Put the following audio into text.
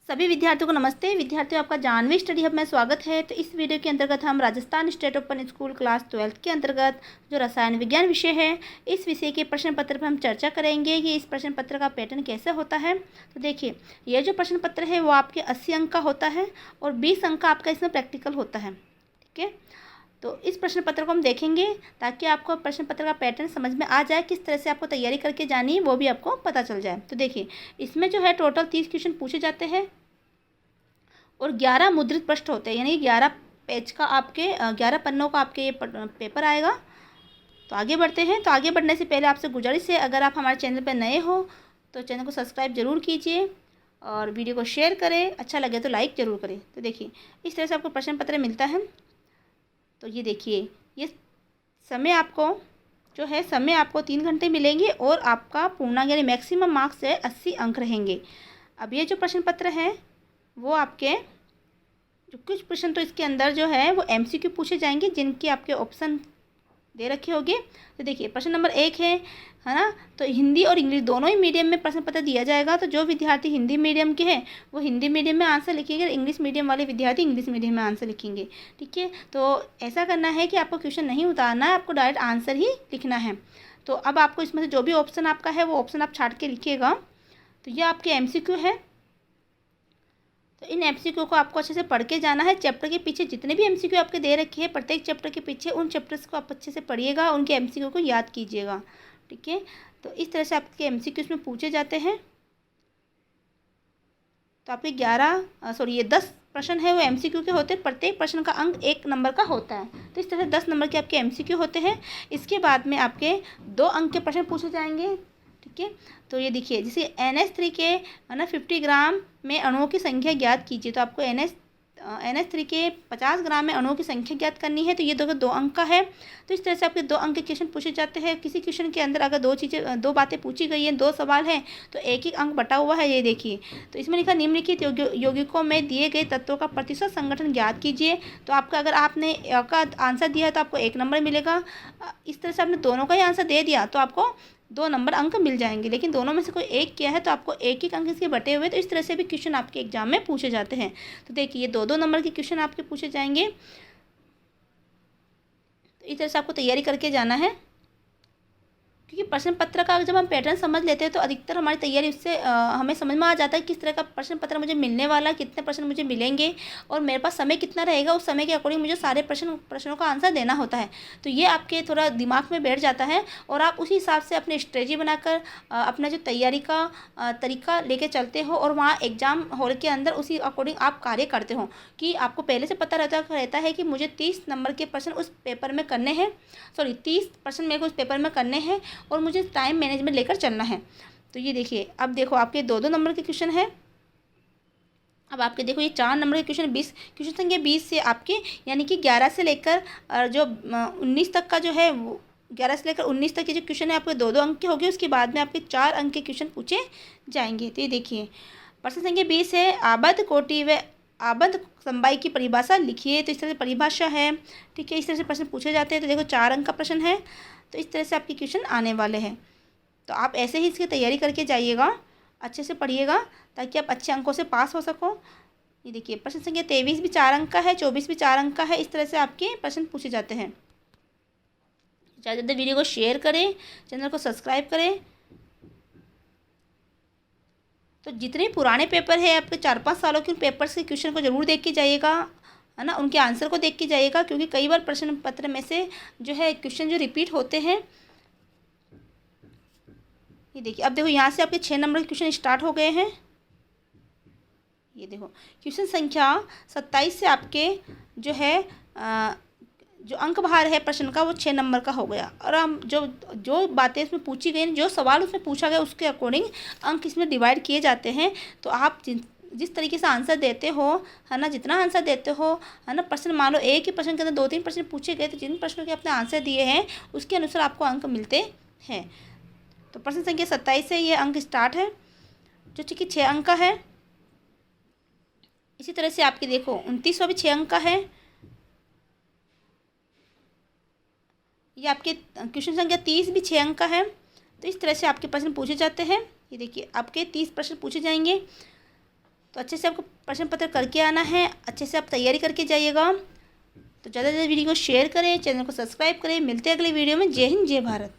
सभी विद्यार्थियों को नमस्ते। विद्यार्थियों, आपका जानवी स्टडी हब में स्वागत है। तो इस वीडियो के अंतर्गत हम Rajasthan state open school class 12 के अंतर्गत जो रसायन विज्ञान विषय है, इस विषय के प्रश्न पत्र पर हम चर्चा करेंगे कि इस प्रश्न पत्र का पैटर्न कैसा होता है। तो देखिए, यह जो प्रश्न पत्र है वो आपके 80 अंक का होता है और 20 अंक का आपका इसमें प्रैक्टिकल होता है। ठीक है, तो इस प्रश्न पत्र को हम देखेंगे ताकि आपको प्रश्न पत्र का पैटर्न समझ में आ जाए, किस तरह से आपको तैयारी करके जानी है वो भी आपको पता चल जाए। तो देखिए, इसमें जो है टोटल 30 क्वेश्चन पूछे जाते हैं और 11 मुद्रित पृष्ठ होते हैं, यानी 11 पेज का आपके 11 पन्नों का आपके ये पेपर आएगा। तो आगे बढ़ते हैं। तो आगे बढ़ने से पहले आपसे गुजारिश है, अगर आप हमारे चैनल पर नए हो तो चैनल को सब्सक्राइब जरूर कीजिए और वीडियो को शेयर करें, अच्छा लगे तो लाइक ज़रूर करें। तो देखिए, इस तरह से आपको प्रश्न पत्र मिलता है। तो ये देखिए, ये समय आपको 3 घंटे मिलेंगे और आपका पूर्णांक यानी मैक्सिमम मार्क्स है 80 अंक रहेंगे। अब ये जो प्रश्न पत्र है वो आपके जो कुछ प्रश्न तो इसके अंदर जो है वो एमसीक्यू पूछे जाएंगे, जिनके आपके ऑप्शन दे रखे होंगे। तो देखिए, प्रश्न नंबर 1 है ना, तो हिंदी और इंग्लिश दोनों ही मीडियम में प्रश्न पत्र दिया जाएगा। तो जो विद्यार्थी हिंदी मीडियम के हैं वो हिंदी मीडियम में आंसर लिखेंगे, इंग्लिश मीडियम वाले विद्यार्थी इंग्लिश मीडियम में आंसर लिखेंगे। ठीक है, तो ऐसा करना है कि आपको क्वेश्चन नहीं उतारना है, आपको डायरेक्ट आंसर ही लिखना है। तो अब आपको इसमें से जो भी ऑप्शन आपका है वो ऑप्शन आप छाट के लिखिएगा। तो ये आपके एमसीक्यू है। तो इन एमसीक्यू को आपको अच्छे से पढ़ के जाना है। चैप्टर के पीछे जितने भी एमसीक्यू आपके दे रखे हैं, प्रत्येक चैप्टर के पीछे उन चैप्टर्स को आप अच्छे से पढ़िएगा, उनके एमसीक्यू को याद कीजिएगा। ठीक है, तो इस तरह से आपके एमसीक्यू इसमें पूछे जाते हैं। तो आपके 10 प्रश्न है वो एमसीक्यू के होते हैं। प्रत्येक प्रश्न का अंक 1 नंबर का होता है। तो इस तरह से 10 नंबर के आपके एमसीक्यू होते हैं। इसके बाद में आपके 2 अंक के प्रश्न पूछे जाएंगे। ठीक है, तो ये देखिए, जैसे NH3 के 50 ग्राम में अणुओं की संख्या ज्ञात कीजिए। तो आपको NH3 के 50 ग्राम में अणुओं की संख्या ज्ञात करनी है। तो ये 2 अंक का है। तो इस तरह से आपके 2 अंक के क्वेश्चन पूछे जाते हैं। किसी क्वेश्चन के अंदर अगर 2 बातें पूछी गई हैं, 2 सवाल हैं, तो 1 अंक बटा हुआ है। ये देखिए, तो इसमें लिखा निम्नलिखित यौगिकों में दिए गए तत्वों का प्रतिशत संगठन ज्ञात कीजिए। तो आपका अगर आपने का आंसर दिया है तो आपको 1 नंबर मिलेगा। इस तरह से आपने दोनों का ही आंसर दे दिया तो आपको 2 नंबर अंक मिल जाएंगे, लेकिन दोनों में से कोई एक किया है तो आपको 1 अंक इसके बटे हुए। तो इस तरह से भी क्वेश्चन आपके एग्जाम में पूछे जाते हैं। तो देखिए, ये 2 नंबर के क्वेश्चन आपके पूछे जाएंगे। तो इस तरह से आपको तैयारी करके जाना है, क्योंकि प्रश्न पत्र का जब हम पैटर्न समझ लेते हैं तो अधिकतर हमारी तैयारी उससे हमें समझ में आ जाता है किस तरह का प्रश्न पत्र मुझे मिलने वाला है, कितने प्रश्न मुझे मिलेंगे और मेरे पास समय कितना रहेगा। उस समय के अकॉर्डिंग मुझे सारे प्रश्नों का आंसर देना होता है। तो ये आपके थोड़ा दिमाग में बैठ जाता है और आप उसी हिसाब से अपनी स्ट्रेटजी बनाकर अपना जो तैयारी का तरीका लेके चलते हो और वहाँ एग्जाम हॉल के अंदर उसी अकॉर्डिंग आप कार्य करते हो कि आपको पहले से पता रहता है कि मुझे 30 नंबर के प्रश्न उस पेपर में करने हैं, 30 प्रश्न मेरे को उस पेपर में करने हैं और मुझे टाइम मैनेजमेंट लेकर चलना है। तो ये देखिए, अब देखो आपके 2 नंबर के क्वेश्चन है। अब आपके देखो, ये 4 नंबर के क्वेश्चन, 20 क्वेश्चन संख्या 20 से आपके यानी कि 11 से लेकर जो 19 तक का जो है वो 11 से लेकर 19 तक के जो क्वेश्चन है आपके 2 अंक के हो गए। उसके बाद में आपके 4 अंक के क्वेश्चन पूछे जाएंगे। तो ये देखिए, प्रश्न संख्या 20 है, आबद्ध कोटि व आबद्ध समवायी की परिभाषा लिखिए। तो इस तरह से परिभाषा है। ठीक है, इस तरह से प्रश्न पूछे जाते हैं। तो देखो, 4 अंक का प्रश्न है। तो इस तरह से आपके क्वेश्चन आने वाले हैं। तो आप ऐसे ही इसकी तैयारी करके जाइएगा, अच्छे से पढ़िएगा ताकि आप अच्छे अंकों से पास हो सको। ये देखिए, प्रश्न संख्या 23 भी 4 अंक का है, 24 भी 4 अंक का है। इस तरह से आपके प्रश्न पूछे जाते हैं। ज़्यादा से ज़्यादा वीडियो को शेयर करें, चैनल को सब्सक्राइब करें। तो जितने पुराने पेपर है आपके 4-5 सालों के, उन पेपर्स के क्वेश्चन को जरूर देख के जाइएगा, है ना, उनके आंसर को देख के जाइएगा, क्योंकि कई बार प्रश्न पत्र में से जो है क्वेश्चन जो रिपीट होते हैं। ये देखिए, अब देखो, यहाँ से आपके 6 नंबर के क्वेश्चन स्टार्ट हो गए हैं। ये देखो, क्वेश्चन संख्या 27 से आपके जो है जो अंक भार है प्रश्न का वो 6 नंबर का हो गया। और हम जो बातें इसमें पूछी गई, जो सवाल उसमें पूछा गया उसके अकॉर्डिंग अंक इसमें डिवाइड किए जाते हैं। तो आप जिस तरीके से आंसर देते हो, है ना, जितना आंसर देते हो, है ना, प्रश्न मान लो एक ही प्रश्न के अंदर 2-3 प्रश्न पूछे गए, तो जिन प्रश्नों के आपने आंसर दिए हैं उसके अनुसार आपको अंक मिलते हैं। तो प्रश्न संख्या 27 से ये अंक स्टार्ट है, जो कि 6 अंक का है। इसी तरह से आपके देखो 29वां भी 6 अंक का है। ये आपके क्वेश्चन संख्या 30 भी 6 अंक का है। तो इस तरह से आपके प्रश्न पूछे जाते हैं। ये देखिए, आपके 30 प्रश्न पूछे जाएंगे। तो अच्छे से आपको प्रश्न पत्र करके आना है, अच्छे से आप तैयारी करके जाइएगा। तो ज़्यादा से ज़्यादा वीडियो को शेयर करें, चैनल को सब्सक्राइब करें। मिलते हैं अगले वीडियो में। जय हिंद, जय भारत।